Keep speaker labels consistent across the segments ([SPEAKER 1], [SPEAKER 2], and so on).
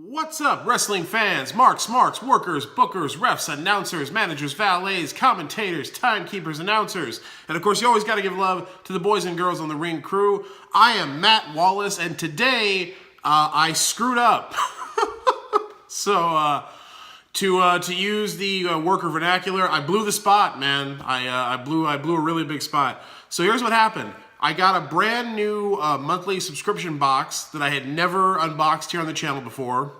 [SPEAKER 1] What's up, wrestling fans, marks, workers, bookers, refs, announcers, managers, valets, commentators, timekeepers, announcers, and of course you always got to give love to the boys and girls on the ring crew. I am Matt Wallace, and today I screwed up. So to use the worker vernacular, I blew the spot, man. I blew a really big spot. So here's what happened. I got a brand new monthly subscription box that I had never unboxed here on the channel before.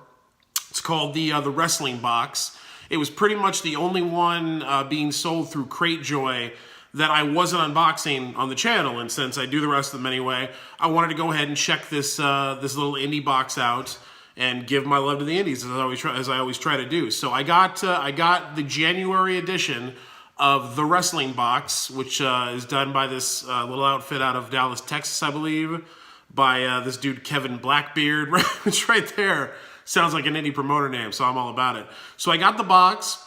[SPEAKER 1] It's called the Wrestling Box. It was pretty much the only one being sold through Cratejoy that I wasn't unboxing on the channel. And since I do the rest of them anyway, I wanted to go ahead and check this this little indie box out and give my love to the indies as I always try to do. So I got the January edition of the Wrestling Box, which is done by this little outfit out of Dallas, Texas, I believe, by this dude Kevin Blackbeard, which right there sounds like an indie promoter name, so I'm all about it. So I got the box,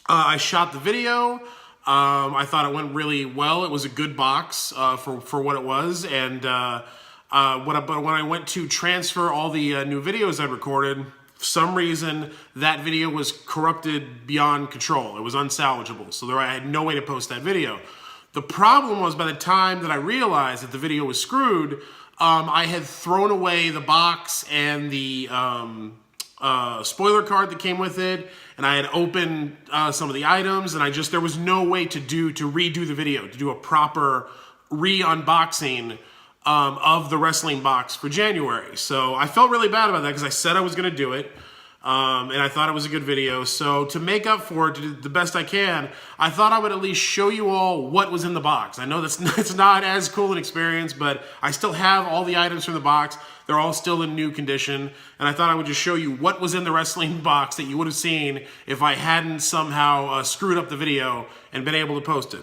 [SPEAKER 1] I shot the video, I thought it went really well. It was a good box for what it was, and but when I went to transfer all the new videos I'd recorded, for some reason, that video was corrupted beyond control. It was unsalvageable, so I had no way to post that video. The problem was, by the time that I realized that the video was screwed, I had thrown away the box and the spoiler card that came with it, and I had opened some of the items, and there was no way to redo the video, to do a proper re-unboxing of the Wrestling Box for January. So I felt really bad about that because I said I was going to do it, and I thought it was a good video. So to make up for it, to do the best I can, I thought I would at least show you all what was in the box. I know it's not as cool an experience, but I still have all the items from the box. They're all still in new condition, and I thought I would just show you what was in the Wrestling Box that you would have seen if I hadn't somehow screwed up the video and been able to post it.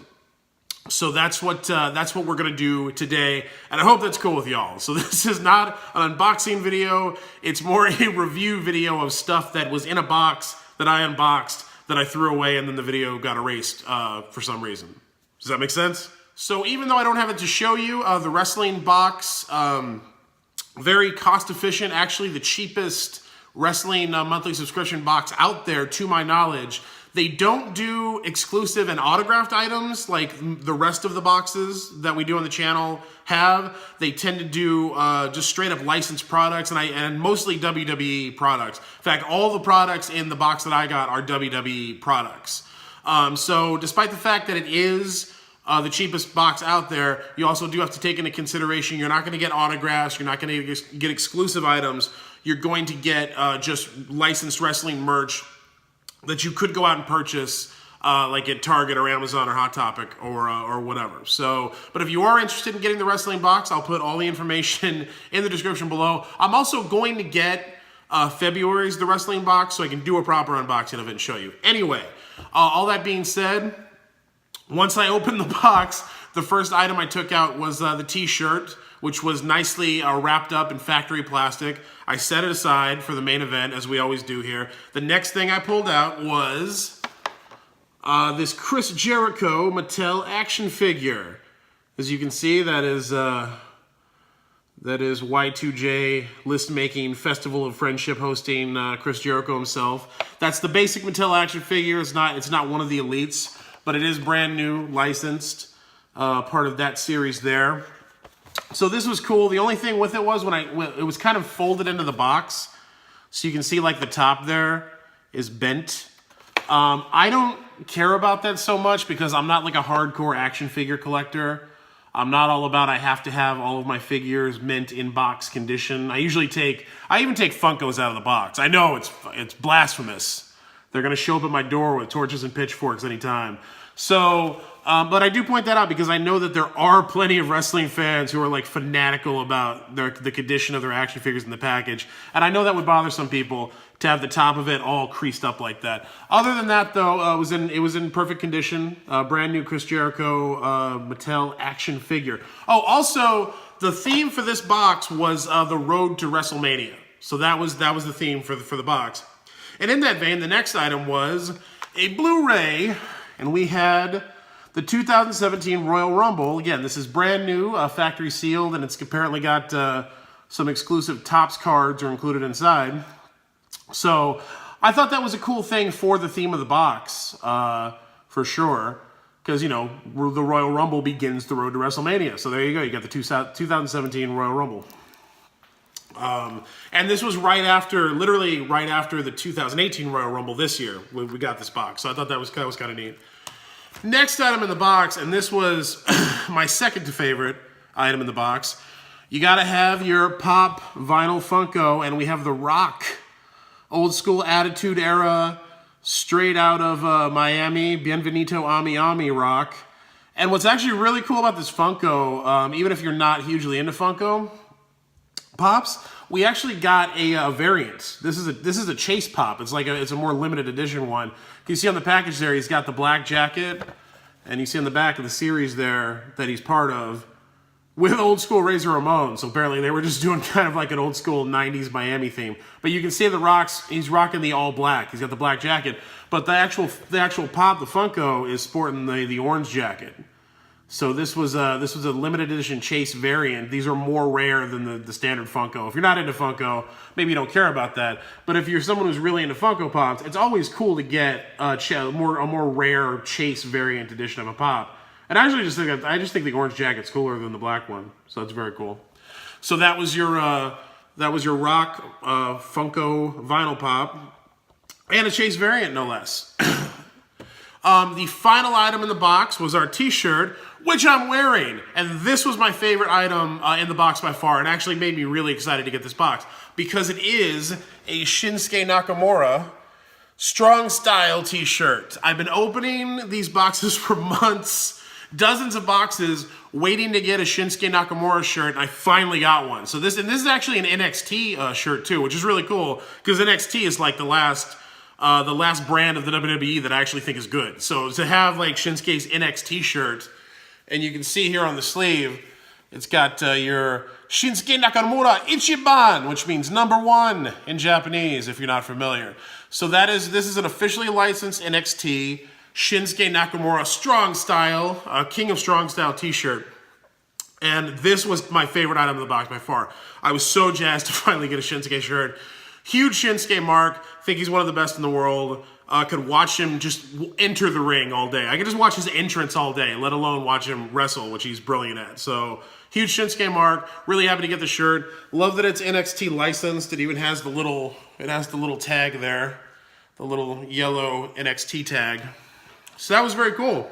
[SPEAKER 1] So that's what we're gonna do today, and I hope that's cool with y'all. So this is not an unboxing video; it's more a review video of stuff that was in a box that I unboxed, that I threw away, and then the video got erased for some reason. Does that make sense? So even though I don't have it to show you, the Wrestling Box, very cost efficient, actually the cheapest wrestling monthly subscription box out there, to my knowledge. They don't do exclusive and autographed items like the rest of the boxes that we do on the channel have. They tend to do just straight up licensed products and mostly WWE products. In fact, all the products in the box that I got are WWE products. So despite the fact that it is the cheapest box out there, you also do have to take into consideration you're not going to get autographs, you're not going to get exclusive items, you're going to get just licensed wrestling merch that you could go out and purchase like at Target or Amazon or Hot Topic or whatever. So, but if you are interested in getting the Wrestling Box, I'll put all the information in the description below. I'm also going to get February's The Wrestling Box so I can do a proper unboxing of it and show you. Anyway, all that being said, once I opened the box, the first item I took out was the t-shirt, which was nicely wrapped up in factory plastic. I set it aside for the main event, as we always do here. The next thing I pulled out was this Chris Jericho Mattel action figure. As you can see, that is Y2J list-making, Festival of Friendship hosting Chris Jericho himself. That's the basic Mattel action figure. It's not one of the elites, but it is brand new, licensed, part of that series there. So this was cool. The only thing with it was it was kind of folded into the box. So you can see like the top there is bent. I don't care about that so much because I'm not like a hardcore action figure collector. I'm not all about I have to have all of my figures mint in box condition. I even take Funkos out of the box. I know it's blasphemous. They're gonna show up at my door with torches and pitchforks anytime. So, but I do point that out because I know that there are plenty of wrestling fans who are like fanatical about the condition of their action figures in the package. And I know that would bother some people to have the top of it all creased up like that. Other than that though, it was in perfect condition. Brand new Chris Jericho Mattel action figure. Oh, also the theme for this box was the road to Wrestlemania. So that was the theme for the box. And in that vein, the next item was a Blu-ray. And we had the 2017 Royal Rumble. Again, this is brand new, factory sealed, and it's apparently got some exclusive Topps cards are included inside. So I thought that was a cool thing for the theme of the box, for sure. Because, you know, the Royal Rumble begins the road to WrestleMania. So there you go. You got the 2017 Royal Rumble. And this was right after, literally right after the 2018 Royal Rumble this year. We got this box. So I thought that was kind of neat. Next item in the box, and this was my second favorite item in the box. You got to have your Pop Vinyl Funko, and we have The Rock. Old school Attitude Era, straight out of Miami, Bienvenido Ami Ami Rock. And what's actually really cool about this Funko, even if you're not hugely into Funko Pops, we actually got a variant. This is a Chase Pop. It's like it's a more limited edition one. You see on the package there, he's got the black jacket, and you see on the back of the series there that he's part of, with old school Razor Ramon. So apparently they were just doing kind of like an old school 90s Miami theme. But you can see the Rock's, he's rocking the all black. He's got the black jacket. But the actual Pop, the Funko, is sporting the orange jacket. So this was a limited edition Chase variant. These are more rare than the standard Funko. If you're not into Funko, maybe you don't care about that. But if you're someone who's really into Funko Pops, it's always cool to get a more rare Chase variant edition of a Pop. And I just think the orange jacket's cooler than the black one. So that's very cool. So that was your Rock Funko Vinyl Pop, and a Chase variant, no less. The final item in the box was our T-shirt, which I'm wearing. And this was my favorite item in the box by far. It actually made me really excited to get this box because it is a Shinsuke Nakamura Strong Style T-shirt. I've been opening these boxes for months, dozens of boxes, waiting to get a Shinsuke Nakamura shirt, and I finally got one. So this is actually an NXT shirt too, which is really cool because NXT is like the last brand of the WWE that I actually think is good. So to have like Shinsuke's NXT shirt, and you can see here on the sleeve, it's got your Shinsuke Nakamura Ichiban, which means #1 in Japanese, if you're not familiar. So this is an officially licensed NXT Shinsuke Nakamura Strong Style, King of Strong Style t-shirt. And this was my favorite item in the box by far. I was so jazzed to finally get a Shinsuke shirt. Huge Shinsuke mark. Think he's one of the best in the world. Could watch him just enter the ring all day. I could just watch his entrance all day, let alone watch him wrestle, which he's brilliant at. So, huge Shinsuke mark. Really happy to get the shirt. Love that it's NXT licensed. It even has the little tag there. The little yellow NXT tag. So that was very cool.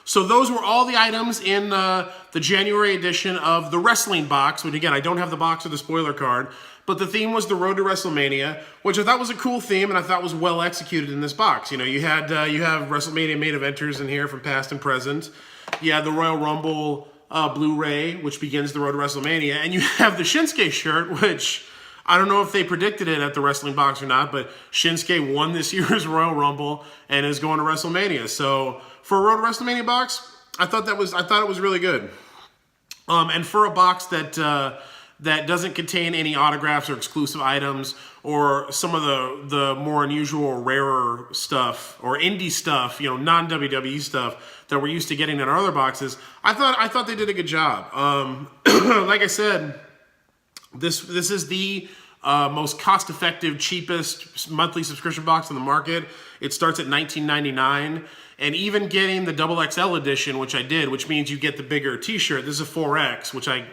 [SPEAKER 1] So those were all the items in the January edition of the wrestling box, which again, I don't have the box or the spoiler card, but the theme was the road to WrestleMania, which I thought was a cool theme and I thought was well executed in this box. You know, you have WrestleMania main eventers in here from past and present. You had the Royal Rumble Blu-ray, which begins the road to WrestleMania, and you have the Shinsuke shirt, which I don't know if they predicted it at the wrestling box or not, but Shinsuke won this year's Royal Rumble and is going to WrestleMania. So for a Road to WrestleMania box, I thought it was really good. And for a box that doesn't contain any autographs or exclusive items or some of the more unusual or rarer stuff or indie stuff, you know, non-WWE stuff that we're used to getting in our other boxes, I thought they did a good job. Like I said, this is the most cost-effective, cheapest monthly subscription box on the market. It starts at $19.99, and even getting the XXL edition, which I did, which means you get the bigger T-shirt. This is a 4X, which I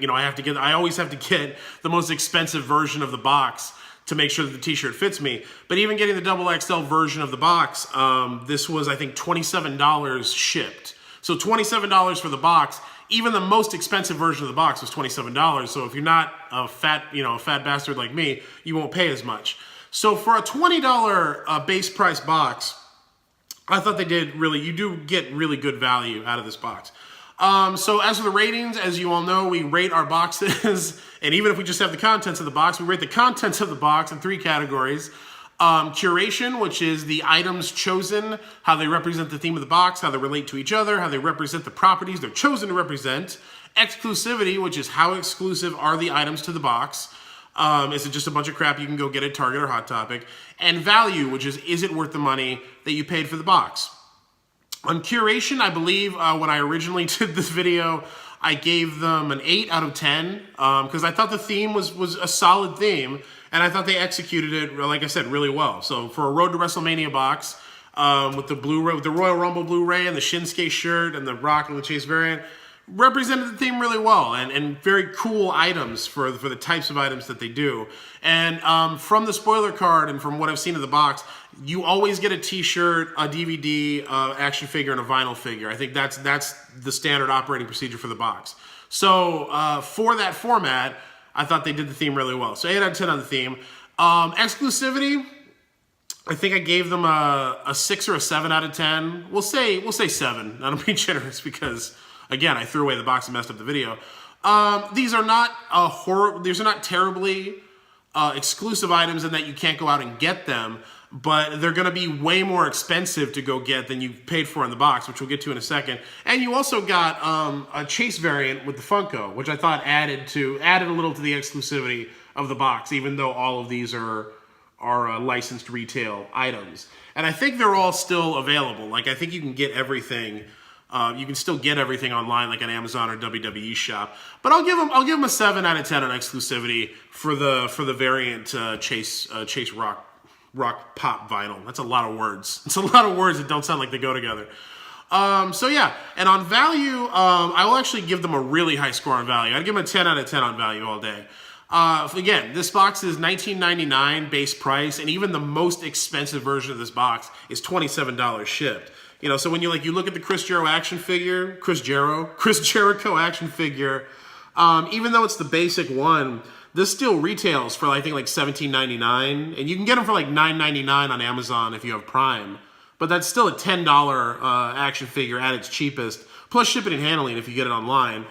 [SPEAKER 1] always have to get the most expensive version of the box to make sure that the T-shirt fits me. But even getting the XXL version of the box, this was I think $27 shipped. So $27 for the box. Even the most expensive version of the box was $27. So if you're not a fat bastard like me, you won't pay as much. So for a $20 base price box, I thought you do get really good value out of this box. So as for the ratings, as you all know, we rate our boxes, and even if we just have the contents of the box, we rate the contents of the box in 3 categories. Curation, which is the items chosen, how they represent the theme of the box, how they relate to each other, how they represent the properties they're chosen to represent. Exclusivity, which is how exclusive are the items to the box. Is it just a bunch of crap you can go get at Target or Hot Topic? And value, which is it worth the money that you paid for the box? On Curation, I believe when I originally did this video, I gave them an 8 out of 10 because I thought the theme was a solid theme. and I thought they executed it, like I said, really well. So for a Road to WrestleMania box, with the Blu-ray, with the Royal Rumble Blu-ray and the Shinsuke shirt and the Rock and the Chase variant, represented the theme really well, and very cool items for the types of items that they do. And from the spoiler card and from what I've seen of the box, you always get a t-shirt, a DVD, action figure, and a vinyl figure. I think that's the standard operating procedure for the box. So for that format, I thought they did the theme really well. So 8 out of 10 on the theme. Exclusivity, I think I gave them a 6 or a 7 out of 10. We'll say 7. I'm being generous because, again, I threw away the box and messed up the video. These are not these are not terribly exclusive items in that you can't go out and get them, but they're going to be way more expensive to go get than you paid for in the box, which we'll get to in a second. And you also got a Chase variant with the Funko, which I thought added a little to the exclusivity of the box, even though all of these are licensed retail items. And I think they're all still available. Like, I think you can get everything. You can still get everything online, like on Amazon or WWE shop. But I'll give them a 7 out of 10 on exclusivity for the variant Chase Rock Pop vinyl. That's a lot of words. It's a lot of words that don't sound like they go together. So yeah, and on value, I will actually give them a really high score on value. I'd give them a 10 out of 10 on value all day. Again, this box is $19.99 base price, and even the most expensive version of this box is $27 shipped. You know, so when you look at the Chris Jericho action figure, even though it's the basic one, this still retails for I think like $17.99, and you can get them for like $9.99 on Amazon if you have Prime. But that's still a $10 action figure at its cheapest, plus shipping and handling if you get it online.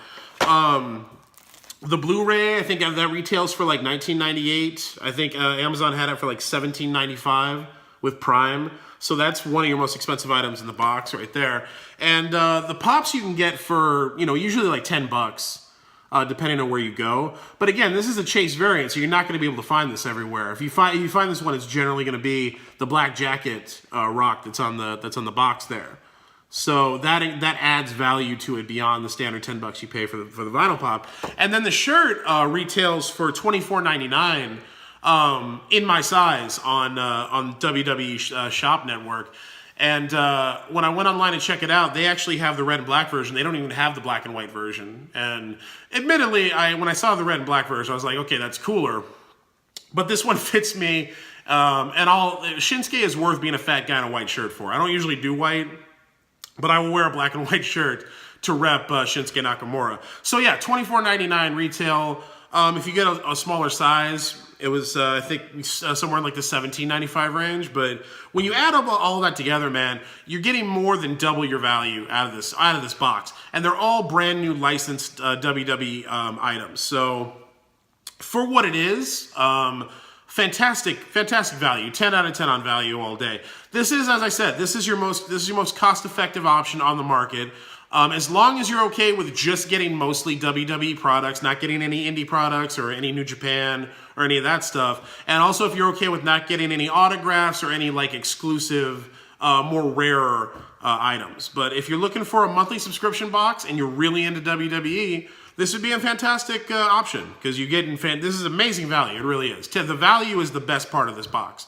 [SPEAKER 1] The Blu-ray, I think that retails for like $19.98. I think Amazon had it for like $17.95 with Prime. So that's one of your most expensive items in the box right there. And the pops you can get for, usually like $10, depending on where you go. But again, this is a Chase variant, so you're not going to be able to find this everywhere. If you find this one, it's generally going to be the black jacket rock that's on the box there. So that adds value to it beyond the standard $10 you pay for the vinyl pop. And then the shirt retails for $24.99 in my size on WWE Shop Network. And when I went online to check it out, they actually have the red and black version. They don't even have the black and white version. And admittedly, when I saw the red and black version, I was like, okay, that's cooler. But this one fits me. And Shinsuke is worth being a fat guy in a white shirt for. I don't usually do white, but I will wear a black and white shirt to rep Shinsuke Nakamura. So yeah, $24.99 retail. If you get a smaller size, it was, I think, somewhere in like the $17.95 range. But when you add up all of that together, man, you're getting more than double your value out of this box. And they're all brand new licensed WWE items. So for what it is, fantastic value. 10 out of 10 on value all day. This is, as I said, this is your most cost-effective option on the market. As long as you're okay with just getting mostly WWE products, not getting any indie products or any New Japan or any of that stuff. And also if you're okay with not getting any autographs or any like exclusive, more rare items. But if you're looking for a monthly subscription box and you're really into WWE, this would be a fantastic option because you get this is amazing value. It really is. The value is the best part of this box.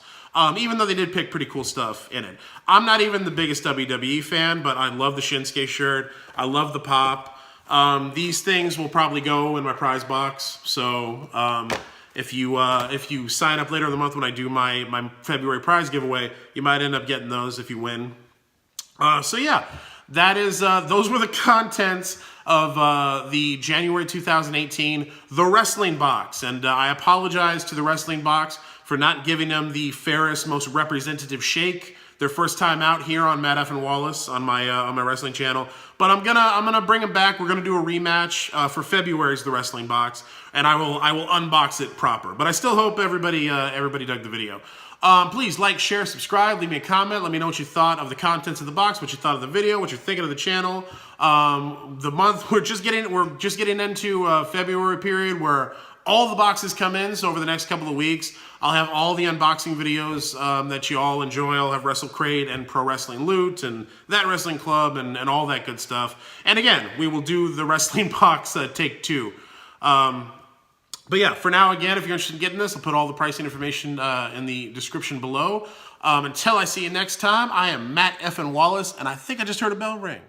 [SPEAKER 1] Even though they did pick pretty cool stuff in it. I'm not even the biggest WWE fan, but I love the Shinsuke shirt. I love the pop. These things will probably go in my prize box. So if you sign up later in the month when I do my February prize giveaway, you might end up getting those if you win. So yeah, that is those were the contents of the January 2018 The Wrestling Box. And I apologize to The Wrestling Box for not giving them the fairest, most representative shake. Their first time out here on Matt F. and Wallace on my wrestling channel. But I'm gonna bring them back. We're gonna do a rematch for February's The Wrestling Box, and I will unbox it proper. But I still hope everybody dug the video. Please like, share, subscribe, leave me a comment. Let me know what you thought of the contents of the box, what you thought of the video, what you're thinking of the channel. The month we're just getting into February period where all the boxes come in. So over the next couple of weeks, I'll have all the unboxing videos that you all enjoy. I'll have Wrestle Crate and Pro Wrestling Loot and That Wrestling Club and all that good stuff. And again, we will do the Wrestling Box take 2. But yeah, for now, again, if you're interested in getting this, I'll put all the pricing information in the description below. Until I see you next time, I am Matt F. Wallace, and I think I just heard a bell ring.